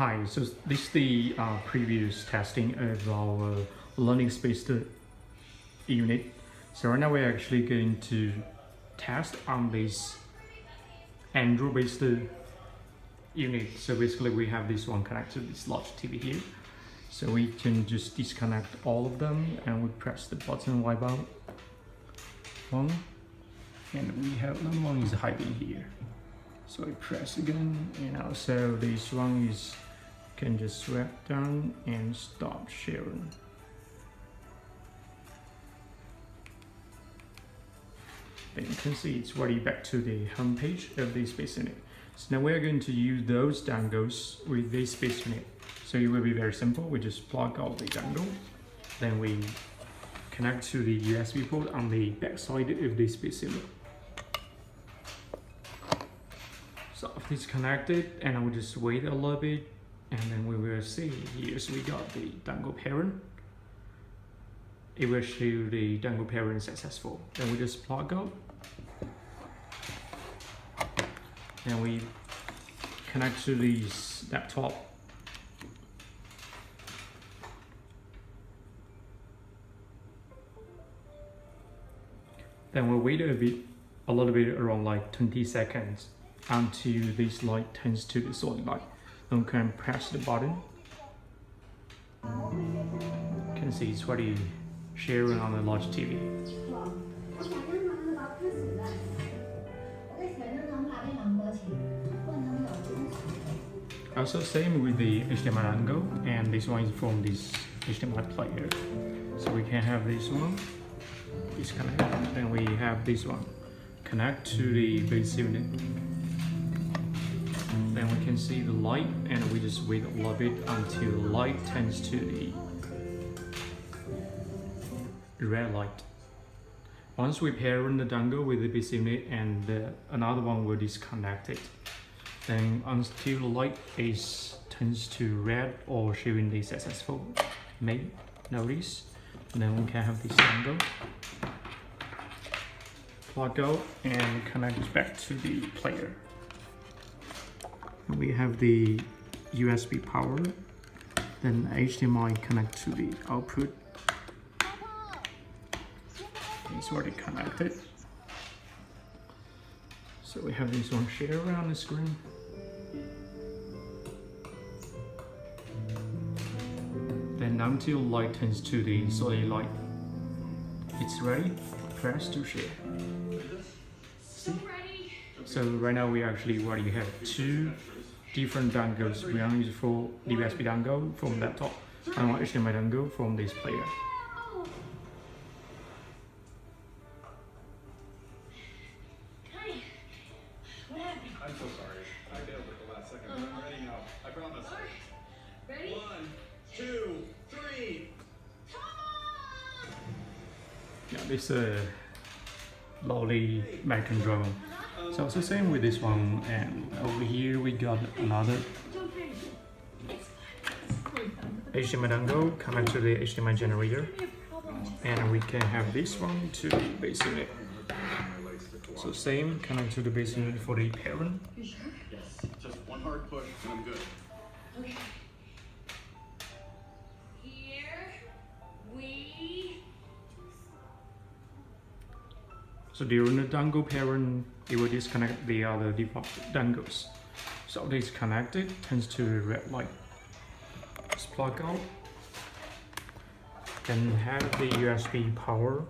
Hi, so this is the previous testing of our learning space unit. So right now we're actually going to test on this Android-based unit. So basically we have this one connected to this large TV here. So we can just disconnect all of them and we press the button wipe out one. And we have another one is hiding here. So I press again, and also this one is can just swipe down and stop sharing. Then you can see it's already back to the home page of the space unit. So now we're going to use those dongles with this space unit. So it will be very simple. We just plug out the dongle, then we connect to the USB port on the back side of the space unit. So if it's connected, and I will just wait a little bit, and then we will see here. So we got the dongle parent. It will show the dongle parent successful. Then we just plug out, and we connect to this laptop. Then we'll wait a little bit, around like 20 seconds. Until this light turns to the solid light. Then we can press the button. You can see it's already sharing on the large TV. Also same with the HDMI dongle, and this one is from this HDMI player. So we can have this one disconnect, and we have this one connect to the base unit. Then we can see the light, and we just wait a little bit until the light turns to the red light. Once we pair in the dongle with the base unit, and another one will disconnect it. Then until the light turns to red or showing the successful made notice, then we can have this dongle plug out and connect back to the player. We have the USB power, then HDMI connect to the output. It's already connected. So we have this one share around the screen. Then until light turns to the solid light, it's ready. Press to share. See? So right now we actually already have two different dongles. One is for the USB dongle from laptop, and one HDMI dongle from this player. I'm so sorry. I bailed at the last second. I'm ready now. I promise. Ready? 1, 2, 3. Yeah, this lovely American drone. So it's the same with this one, and over here we got another HDMI dongle connect to the HDMI generator, and we can have this one to the base unit. So same, connect to the base unit for the parent. You sure? Yes. Just one hard push and I'm good. Okay. Here we. So during the dongle parent, it will disconnect the other default dongles. So this connected turns to the red light. Just plug out. Then have the USB power,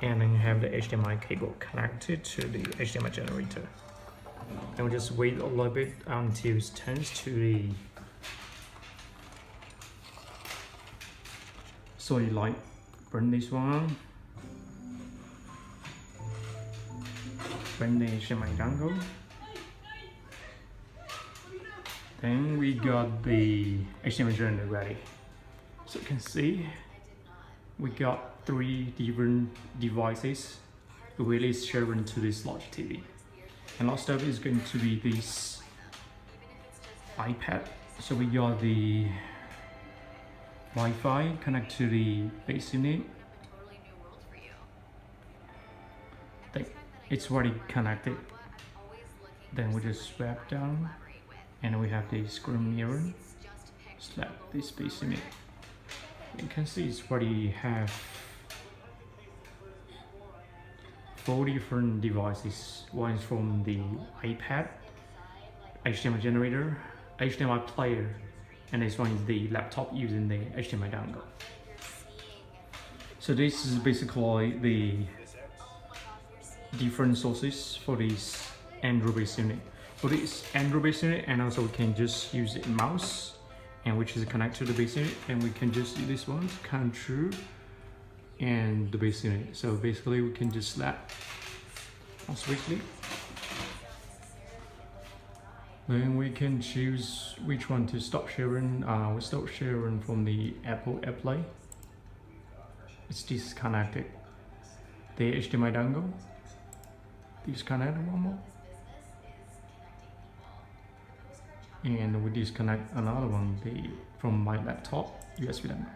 and then have the HDMI cable connected to the HDMI generator. And we'll just wait a little bit until it turns to the solid light. Burn this one. Burn the HDMI dongle. Then we got the HDMI generator ready. So you can see we got 3 different devices really sharing to this large TV. And last up is going to be this iPad. So we got the Wi-Fi connect to the base unit. It's already connected. Then we just swap down and we have the screen mirror. Select this base unit. You can see it's already have 4 different devices. One is from the iPad, HDMI generator, HDMI player, and this one is the laptop using the HDMI dongle. So this is basically the different sources for this Android based unit. For this Android based unit, and also we can just use the mouse, and which is connected to the base unit, and we can just use this one to control and the base unit. So basically we can just select on swiftly. Then we can choose which one to stop sharing. We stop sharing from the Apple AirPlay. It's disconnected. The HDMI dongle. Disconnect one more. And we disconnect another one from my laptop USB dongle.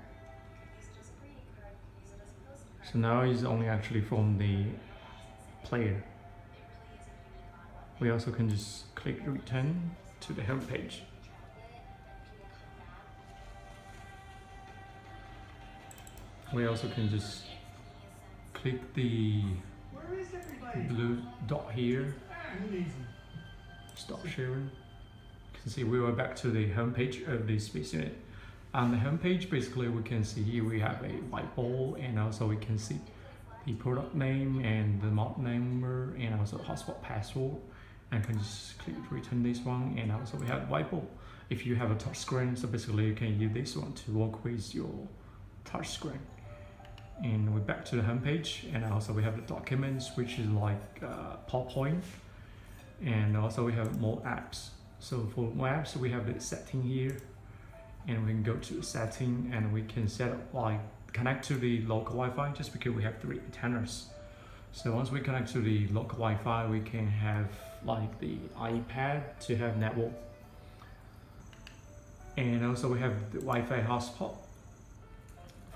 So now it's only actually from the player. We also can just click return to the home page. We also can just click the blue dot here, stop sharing. You can see we are back to the home page of the Space Unit. On the home page, basically we can see here we have a whiteboard, and also we can see the product name and the model number, and also hotspot password. And can just click return this one, and also we have whiteboard. If you have a touch screen, so basically you can use this one to work with your touch screen. And we're back to the home page, and also we have the documents, which is like PowerPoint, and also we have more apps. So for more apps, we have the setting here, and we can go to setting, and we can set up like connect to the local Wi-Fi, just because we have 3 antennas. So once we connect to the local Wi-Fi, we can have like the iPad to have network, and also we have the Wi-Fi hotspot.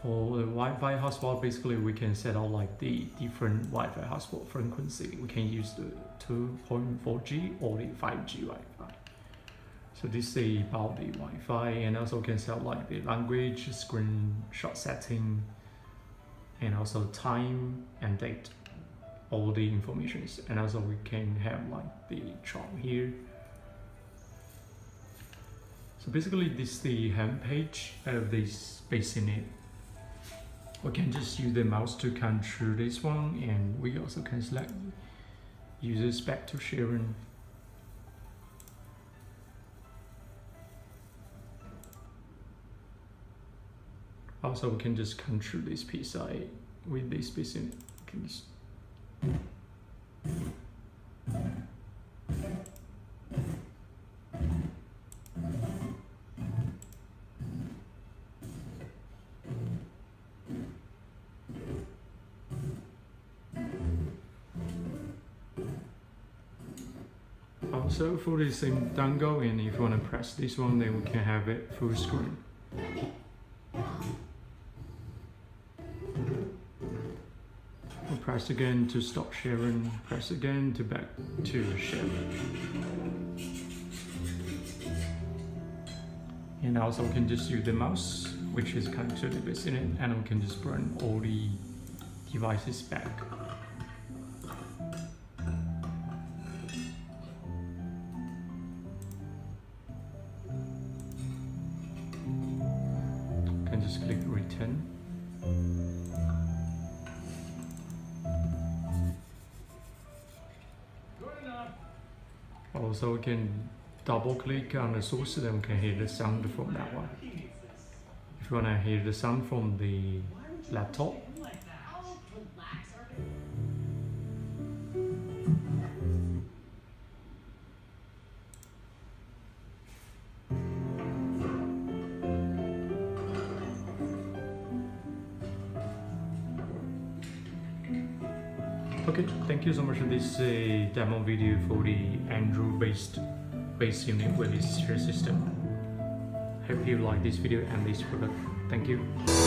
For the Wi-Fi hotspot, basically we can set out like the different Wi-Fi hotspot frequency. We can use the 2.4G or the 5G Wi-Fi. So this is about the Wi-Fi, and also can set like the language, screenshot setting, and also time and date. All the informations, and also we can have like the chart here. So basically this is the home page of this Space Unit. We can just use the mouse to control this one, and we also can select user spec to sharing. Also we can just control this PCI with this Space Unit. We can just also for the same dongle, and if you want to press this one, then we can have it full screen. Press again to stop sharing, press again to back to sharing. And also we can just use the mouse, which is connected to the Base Unit, and we can just bring all the devices back. You can just click return. Also, we can double click on the source, then we can hear the sound from that one. If you want to hear the sound from the laptop, okay, thank you so much. This is a demo video for the Android based Base Unit with this share system. Hope you like this video and this product. Thank you.